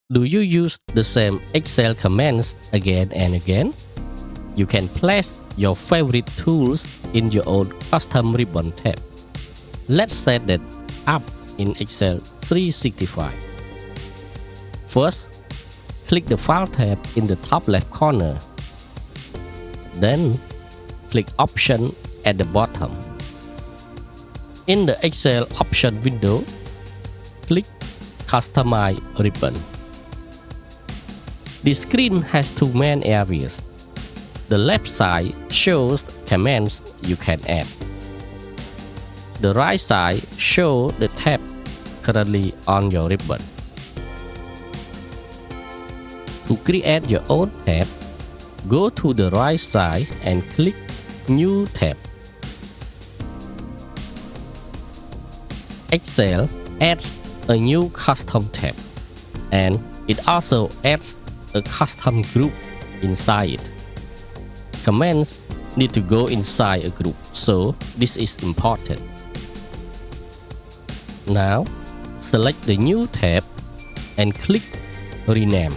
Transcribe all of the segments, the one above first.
Do you use the same Excel commands again and again? You can place your favorite tools in your own custom ribbon tab. Let's set that up in Excel 365. First, click the File tab in the top left corner. Then, click Option at the bottom. In the Excel option window, click Customize ribbon. This screen has two main areas. The left side shows commands you can add. The right side shows the tab currently on your ribbon. To create your own tab, go to the right side and click New tab. Excel adds a new custom tab, and it also adds a custom group inside it. Commands need to go inside a group, so this is important. Now, select the new tab and click Rename.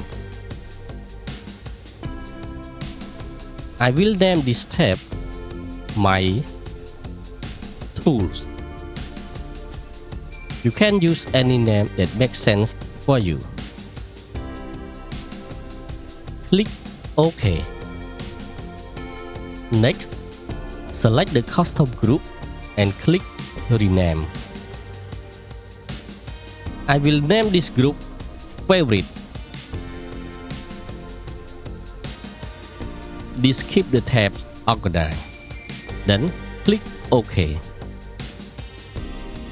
I will name this tab My Tools. You can use any name that makes sense for you. Click OK. Next, select the custom group and click Rename. I will name this group Favorite. This keeps the tabs organized. Then click OK.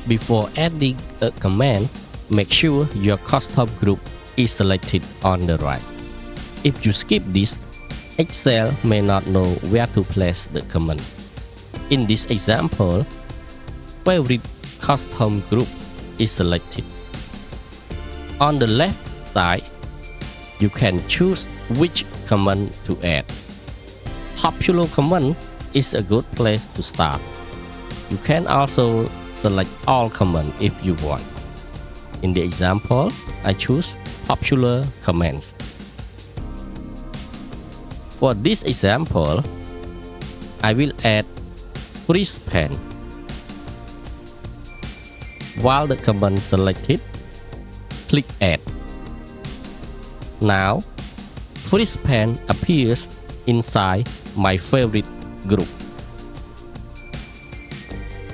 Before adding a command, make sure your custom group is selected on the right. If you skip this, Excel may not know where to place the command. In this example, Favorite custom group is selected. On the left side, you can choose which command to add. Popular command is a good place to start. You can also select all commands if you want. In the example, I choose popular commands. For this example, I will add freeze pen. While the command selected, click Add. Now, freeze pen appears inside my favorite group.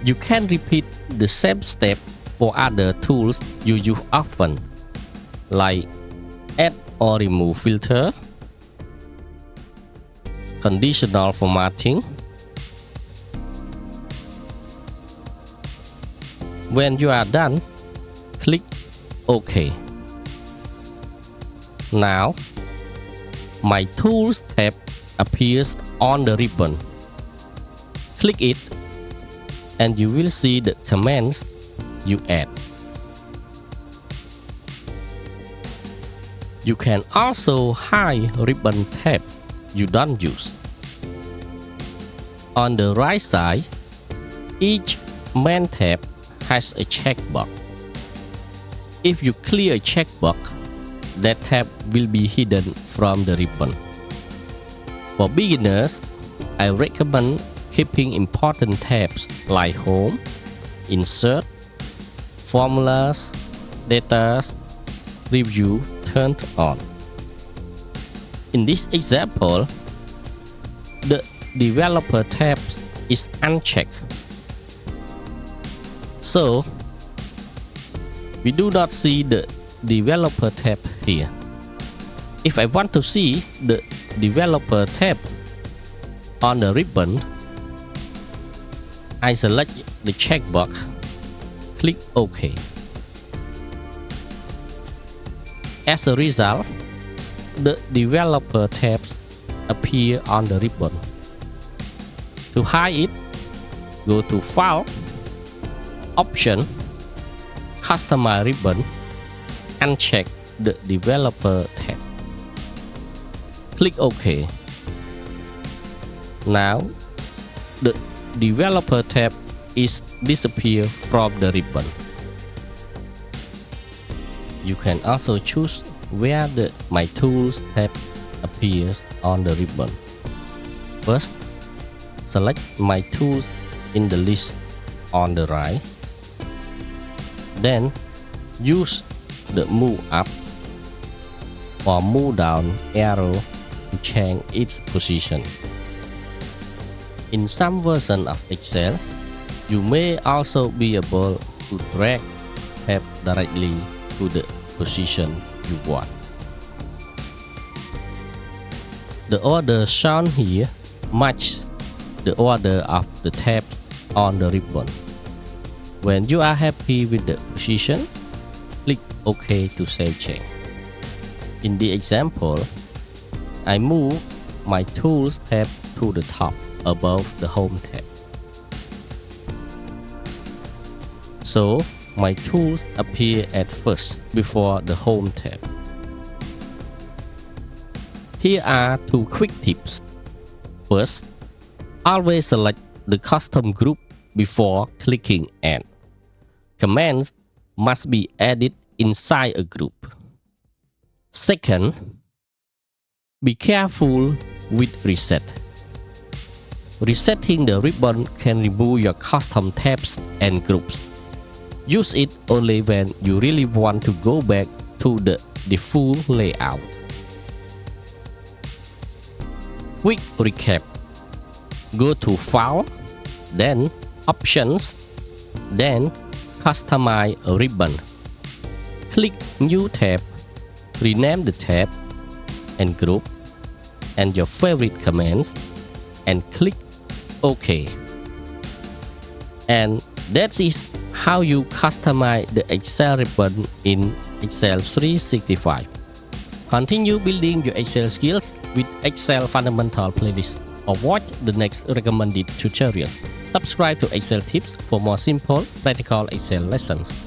You can repeat the same step for other tools you use often, like add or remove filter, conditional formatting. When you are done, click OK. Now, My Tools tab appears on the ribbon. Click it and you will see the commands you add. You can also hide ribbon tabs you don't use. On the right side, each main tab has a checkbox. If you clear a checkbox, that tab will be hidden from the ribbon. For beginners, I recommend keeping important tabs like Home, Insert, Formulas, Data, Review turned on. In this example, the Developer tab is unchecked, so we do not see the Developer tab here. If I want to see the Developer tab on the ribbon, I select the checkbox, click OK. As a result, the Developer tabs appear on the ribbon. To hide it, go to File, Option, Customize ribbon, uncheck the Developer tab. Click OK. Now, the Developer tab is disappear from the ribbon. You can also choose where the My Tools tab appears on the ribbon. First, select My Tools in the list on the right. Then, use the Move Up or Move Down arrow to change its position. In some versions of Excel, you may also be able to drag tab directly to the position you want. The order shown here matches the order of the tabs on the ribbon. When you are happy with the position, click OK to save change. In the example, I move My Tools tab to the top above the Home tab. So, My Tools appear at first before the Home tab. Here are two quick tips. First, always select the custom group before clicking Add. Commands must be added inside a group. Second, be careful with Reset. Resetting the ribbon can remove your custom tabs and groups. Use it only when you really want to go back to the default layout. Quick recap. Go to File, then Options, then Customize a ribbon. Click New tab, rename the tab and group and your favorite commands, and click OK. And that is how you customize the Excel ribbon in Excel 365. Continue building your Excel skills with Excel Fundamental playlist or watch the next recommended tutorial. Subscribe to XcelTips for more simple, practical Excel lessons.